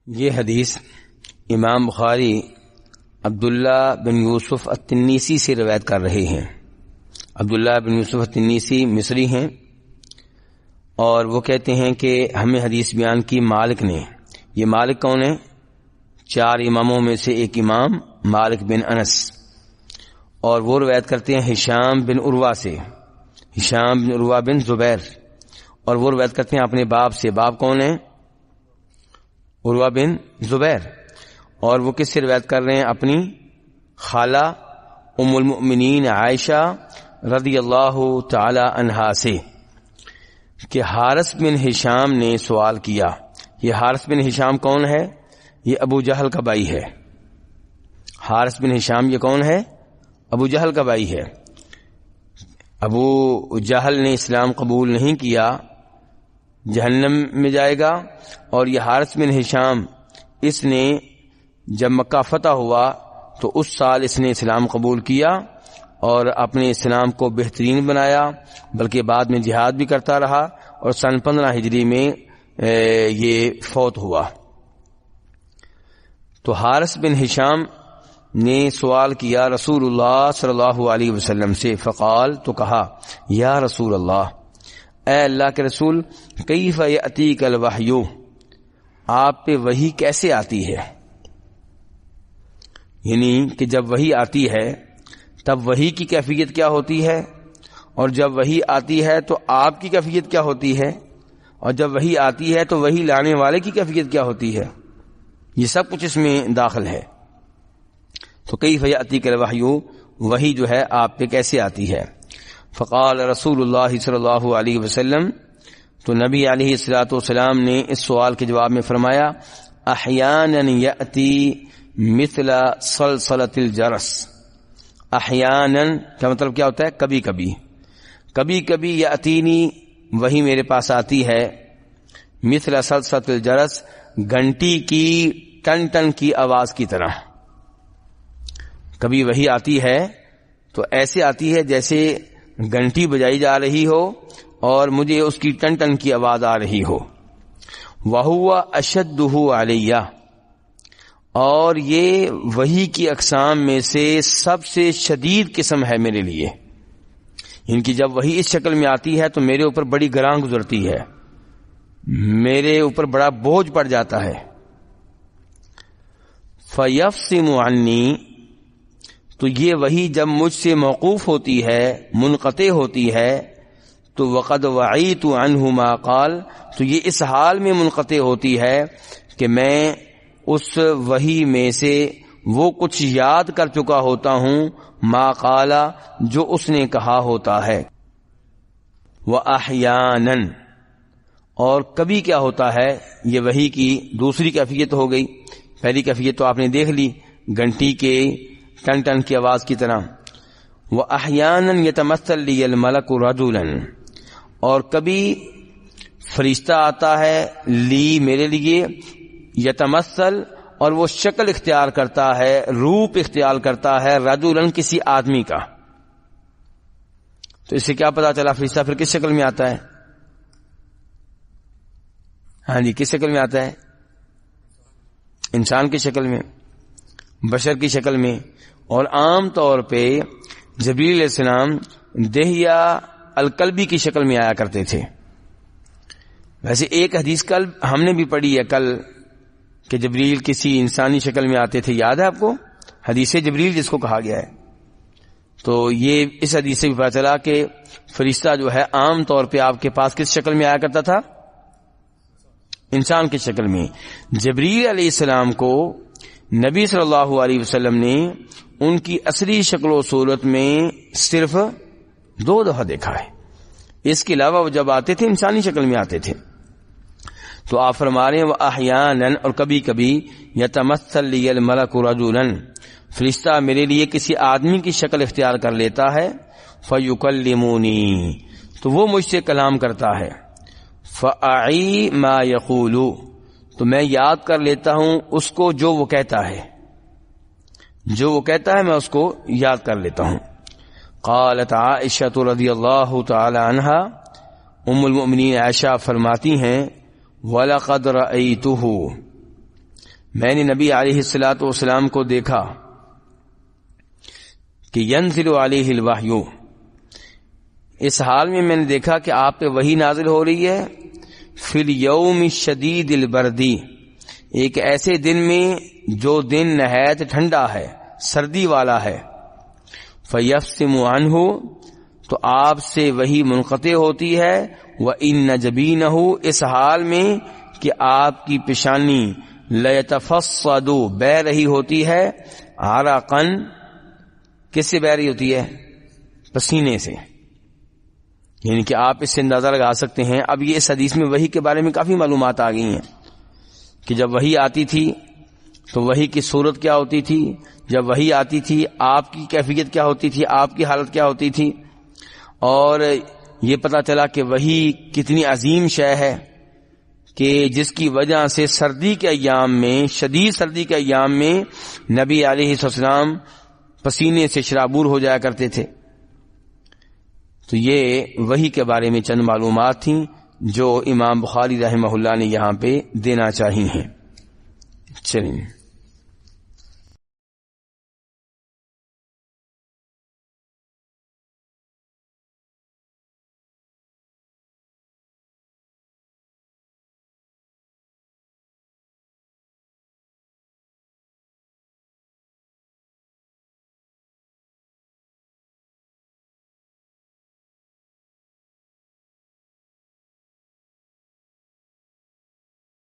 یہ حدیث امام بخاری عبداللہ بن یوسف التنیسی سے روایت کر رہے ہیں۔ عبداللہ بن یوسف التنیسی مصری ہیں اور وہ کہتے ہیں کہ ہمیں حدیث بیان کی مالک نے۔ یہ مالک کون ہے؟ 4 اماموں میں سے ایک امام مالک بن انس، اور وہ روایت کرتے ہیں ہشام بن عروہ سے، ہشام بن عروہ بن زبیر، اور وہ روایت کرتے ہیں اپنے باپ سے۔ باپ کون ہے؟ عروہ بن زبیر۔ اور وہ کس سے روایت کر رہے ہیں؟ اپنی خالہ ام المؤمنین عائشہ رضی اللہ تعالی عنہا سے، کہ حارث بن ہشام نے سوال کیا۔ یہ حارث بن ہشام کون ہے؟ یہ ابو جہل کا بھائی ہے۔ حارث بن ہشام یہ کون ہے؟ ابو جہل کا بھائی ہے۔ ابو جہل نے اسلام قبول نہیں کیا، جہنم میں جائے گا، اور یہ حارث بن ہشام اس نے جب مکہ فتح ہوا تو اس سال اس نے اسلام قبول کیا اور اپنے اسلام کو بہترین بنایا، بلکہ بعد میں جہاد بھی کرتا رہا، اور سن 15 ہجری میں یہ فوت ہوا۔ تو حارث بن ہشام نے سوال کیا رسول اللہ صلی اللہ علیہ وسلم سے، فقال، تو کہا، یا رسول اللہ، اے اللہ کے رسول، کیف یأتیک الوحی، آپ پہ وحی کیسے آتی ہے؟ یعنی کہ جب وحی آتی ہے تب وحی کی کیفیت کیا ہوتی ہے، اور جب وحی آتی ہے تو آپ کی کیفیت کیا ہوتی ہے، اور جب وحی آتی ہے تو وحی لانے والے کی کیفیت کیا ہوتی ہے، یہ سب کچھ اس میں داخل ہے۔ تو کیف یأتیک الوحی، وحی جو ہے آپ پہ کیسے آتی ہے؟ فقال رسول اللہ صلی اللہ علیہ وسلم، تو نبی علیہ الصلوۃ والسلام نے اس سوال کے جواب میں فرمایا، احیانا یأتی مثل صلصلۃ الجرس۔ احیانا کا مطلب کیا ہوتا ہے؟ کبھی کبھی، کبھی کبھی یأتینی، وہی میرے پاس آتی ہے، مثل صلصلۃ الجرس، گھنٹی کی ٹن ٹن کی آواز کی طرح۔ کبھی وہی آتی ہے تو ایسے آتی ہے جیسے گھنٹی بجائی جا رہی ہو اور مجھے اس کی ٹن ٹن کی آواز آ رہی ہو۔ وَهُوَ أَشَدُّهُ عَلَيَّ، اور یہ وحی کی اقسام میں سے سب سے شدید قسم ہے میرے لیے۔ ان کی جب وحی اس شکل میں آتی ہے تو میرے اوپر بڑی گراں گزرتی ہے، میرے اوپر بڑا بوجھ پڑ جاتا ہے۔ فَيَفْصِمُ عَنِّي، تو یہ وحی جب مجھ سے موقوف ہوتی ہے، منقطع ہوتی ہے، تو وقد وعیت عنہ ما قال، تو یہ اس حال میں منقطع ہوتی ہے کہ میں اس وحی میں سے وہ کچھ یاد کر چکا ہوتا ہوں، ما قال، جو اس نے کہا ہوتا ہے۔ وَأَحْيَانًا، اور کبھی کیا ہوتا ہے، یہ وحی کی دوسری کیفیت ہو گئی۔ پہلی کیفیت تو آپ نے دیکھ لی، گھنٹی کے ٹن ٹن کی آواز کی طرح۔ وَأَحْيَانًا يَتَمَثَّلُ لِيَ الْمَلَكُ رَجُلًا، اور کبھی فرشتہ آتا ہے، لی میرے لیے، یتمثل، اور وہ شکل اختیار کرتا ہے، روپ اختیار کرتا ہے، رجلاً، کسی آدمی کا۔ تو اس سے کیا پتا چلا فرشتہ پھر کس شکل میں آتا ہے؟ ہاں جی، کس شکل میں آتا ہے؟ انسان کی شکل میں، بشر کی شکل میں۔ اور عام طور پہ جبریل علیہ السلام دہیہ الکلبی کی شکل میں آیا کرتے تھے۔ ویسے ایک حدیث کل ہم نے بھی پڑھی ہے کل، کہ جبریل کسی انسانی شکل میں آتے تھے، یاد ہے آپ کو؟ حدیث جبریل جس کو کہا گیا ہے۔ تو یہ اس حدیث سے بھی پتہ چلا کہ فرشتہ جو ہے عام طور پہ آپ کے پاس کس شکل میں آیا کرتا تھا؟ انسان کی شکل میں۔ جبریل علیہ السلام کو نبی صلی اللہ علیہ وسلم نے ان کی اصلی شکل و صورت میں صرف 2 دفعہ دیکھا ہے، اس کے علاوہ وہ جب آتے تھے انسانی شکل میں آتے تھے۔ تو آپ فرما رہے ہیں وَأَحْيَانًا، اور کبھی کبھی يَتَمَثَّلُ لِيَ الْمَلَكُ رَجُلًا، فرشتہ میرے لیے کسی آدمی کی شکل اختیار کر لیتا ہے، فَيُكَلِّمُونِي، تو وہ مجھ سے کلام کرتا ہے، فَأَعِي مَا يَقُولُ، تو میں یاد کر لیتا ہوں اس کو جو وہ کہتا ہے، جو وہ کہتا ہے میں اس کو یاد کر لیتا ہوں۔ قالت عائشہ رضی اللہ تعالی عنہا، ام المؤمنین عائشہ فرماتی ہیں، وَلَقَدْ رَأَيْتُهُ، میں نے نبی علیہ الصلوۃ والسلام کو دیکھا کہ ینزل علیہ الوحی، اس حال میں میں نے دیکھا کہ آپ پہ وحی نازل ہو رہی ہے، فی الیوم الشدید البردی، ایک ایسے دن میں جو دن نہایت ٹھنڈا ہے، سردی والا ہے، فیفصم عنہ، تو آپ سے وحی منقطع ہوتی ہے، وَإِنَّ جَبِينَهُ، اس حال میں کہ آپ کی پیشانی لَيَتَفَصَّدُ، بہہ رہی ہوتی ہے، عرقاً، کس سے بہہ رہی ہوتی ہے؟ پسینے سے، یعنی کہ آپ اس سے اندازہ لگا سکتے ہیں۔ اب یہ اس حدیث میں وحی کے بارے میں کافی معلومات آ گئی ہیں کہ جب وحی آتی تھی تو وحی کی صورت کیا ہوتی تھی، جب وحی آتی تھی آپ کی کیفیت کیا ہوتی تھی، آپ کی حالت کیا ہوتی تھی، اور یہ پتہ چلا کہ وحی کتنی عظیم شے ہے کہ جس کی وجہ سے سردی کے ایام میں، شدید سردی کے ایام میں نبی علیہ السلام پسینے سے شرابور ہو جایا کرتے تھے۔ تو یہ وحی کے بارے میں چند معلومات تھیں جو امام بخاری رحمہ اللہ نے یہاں پہ دینا چاہی ہیں۔ چلیں